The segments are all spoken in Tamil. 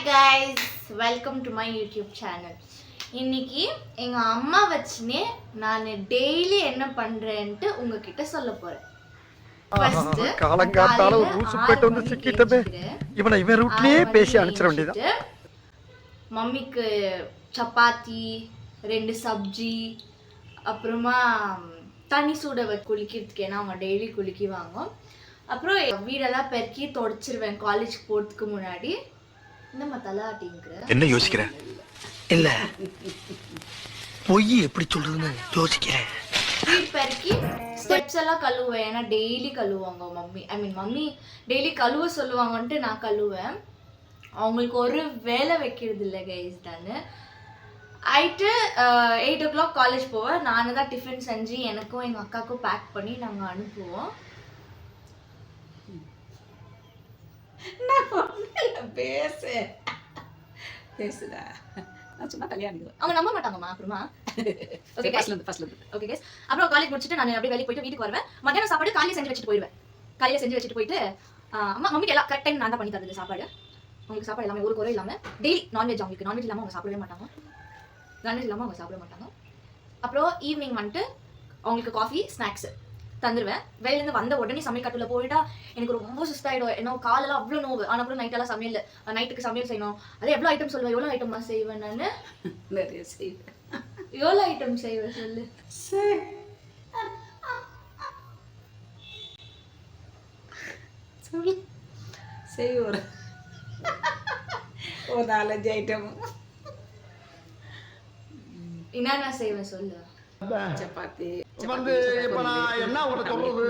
guys, welcome to my YouTube channel. இன்னைக்கு எங்க அம்மா வச்சுனே நான் டெய்லி என்ன பண்றேன்ட்டு உங்ககிட்ட சொல்ல போறேன். ஃபர்ஸ்ட் காலங்காத்தால ஒரு ரூட் போயிட்டு வந்து சிக்கிட்டமே. இவனை இவன் ரூட்லயே பேசி அனுப்பிச்சிர வேண்டியதான். மம்மிக்கு சப்பாத்தி, 2 சப்ஜி, அப்புறமா தண்ணி சூட வச்சு குளிக்கிறதுக்கு, ஏன்னா அவங்க டெய்லி குளிக்குவாங்க. அப்புறம் வீடெல்லாம் பெருக்கி தொடச்சிருவேன் காலேஜுக்கு போகிறதுக்கு முன்னாடி. என்னம்மா தலாட்டிங்கிற என்ன யோசிக்கிற? இல்ல பொய் எப்படி சொல்றதுன்னு யோசிக்கிறேன். வீடு பெருக்கி ஸ்டெப்ஸ் எல்லாம் கழுவுவேன், ஏன்னா டெய்லி கழுவுவாங்க மம்மி. மம்மி டெய்லி கழுவ சொல்லுவாங்கன்ட்டு நான் கழுவுவேன். அவங்களுக்கு ஒரு வேலை வைக்கிறது இல்லை கைஸ். நான் ஆயிட்டு 8 o'clock காலேஜ் போவேன். நானும் தான் டிஃபன் செஞ்சு எனக்கும் எங்கள் அக்காவுக்கும் பேக் பண்ணி நாங்கள் அனுப்புவோம். பேசுடா, நான் சும்மா கல்யாணம். அவங்க நம்ப மாட்டாங்கம்மா. அப்புறமா ஓகே கைஸ், அப்புறம் காலேஜ் முடிச்சுட்டு நான் அப்படியே வெளியே போயிட்டு வீட்டுக்கு வருவேன். மத்தியானம் சாப்பாடு காலையில் செஞ்சு வச்சுட்டு போயிடுவேன். காலையில் செஞ்சு வச்சுட்டு போயிட்டு மம்மிக்கு எல்லாம் கரெக்ட் டைம் நான் தான் பண்ணி தருது சாப்பாடு. அவங்களுக்கு சாப்பாடு எல்லாமே ஒரு குறை இல்லாமல். டெய்லி நான்வெஜ், அவங்களுக்கு நான்வெஜ் இல்லாமல் அவங்க சாப்பிடவே மாட்டாங்க. நான்வெஜ் இல்லாமல் அவங்க சாப்பிட மாட்டாங்க. அப்புறம் ஈவினிங் வந்துட்டு அவங்களுக்கு காஃபி ஸ்நாக்ஸு தந்துடுவேன். வெளிலேருந்து வந்த உடனே சமையல் கட்டில் போயிட்டா எனக்கு ரொம்ப சுஸ்தாயிடும். ஏன்னா காலெல்லாம் அவ்வளோ நோவு. ஆனால் அப்புறம் நைட்டெல்லாம் நைட்டுக்கு சமையல் செய்யணும். அது எவ்வளோ ஐட்டம் சொல்லுவேன், எவ்வளோ ஐட்டம்மா செய்வேன் நான்? நிறைய செய்வேன். எவ்வளோ ஐட்டம் செய்வேன் சொல்லு. சொல்லு செய். ஒரு 4-5 ஐட்டம். என்னென்ன செய்வேன் சொல்லு. சப்பாத்தி வந்து இப்ப நான் என்ன உனக்கு சொல்றது?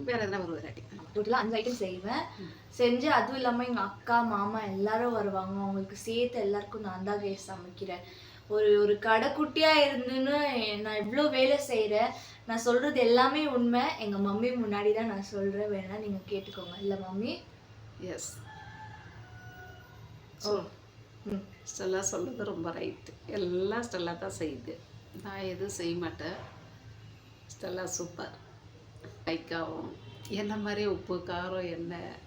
வேற எதனா ஒரு வெரைட்டி. டோட்டலாக 5 ஐட்டம் செய்வேன். செஞ்சு அதுவும் இல்லாமல் எங்கள் அக்கா மாமா எல்லாரும் வருவாங்க. அவங்களுக்கு சேர்த்து எல்லாருக்கும் நான் தான் கேஸ் சமைக்கிறேன். ஒரு கடைக்குட்டியாக இருந்துன்னு நான் இவ்வளோ வேலை செய்கிறேன். நான் சொல்கிறது எல்லாமே உண்மை. எங்கள் மம்மி முன்னாடி தான் நான் சொல்கிறேன், வேணா நீங்கள் கேட்டுக்கோங்க. இல்லை மம்மி? எஸ். ஓ ஸ்டெல்லா சொல்கிறது ரொம்ப ரைட்டு. எல்லாம் ஸ்டெல்லா தான் செய்யுது. நான் எதுவும் செய்ய மாட்டேன். Stella super. லைக்காகும். என்ன மாதிரி உப்பு காரம் எண்ணெய்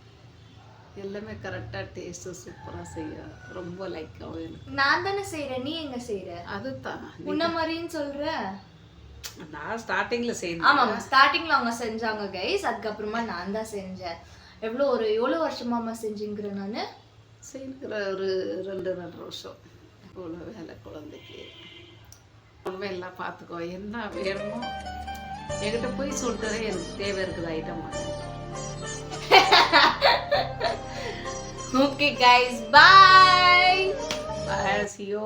எல்லாமே கரெக்டாக டேஸ்ட்டு சூப்பராக செய்யும். ரொம்ப லைக்காகும் எனக்கு. நான் தானே செய்கிறேன், நீ எங்கே செய்கிற? அதுதான் உன்ன மாதிரின்னு சொல்கிற. நான் ஸ்டார்டிங்கில் செய்யணும். ஆமாம், ஸ்டார்டிங்கில் அவங்க செஞ்சாங்க கைஸ். அதுக்கப்புறமா நான் தான் செஞ்சேன். எவ்வளோ வருஷமாம்மா செஞ்சுங்கிற நான்? செய்கிற ஒரு 2-2.5 வருஷம். இவ்வளோ வேலை குழந்தைக்கு. உண்மை எல்லாம் பார்த்துக்கோ. என்ன வேணுமோ என்கிட்ட போய் சொல்லிட்டு எனக்கு தேவை இருக்குது item. Okay guys, bye. Bye, see you.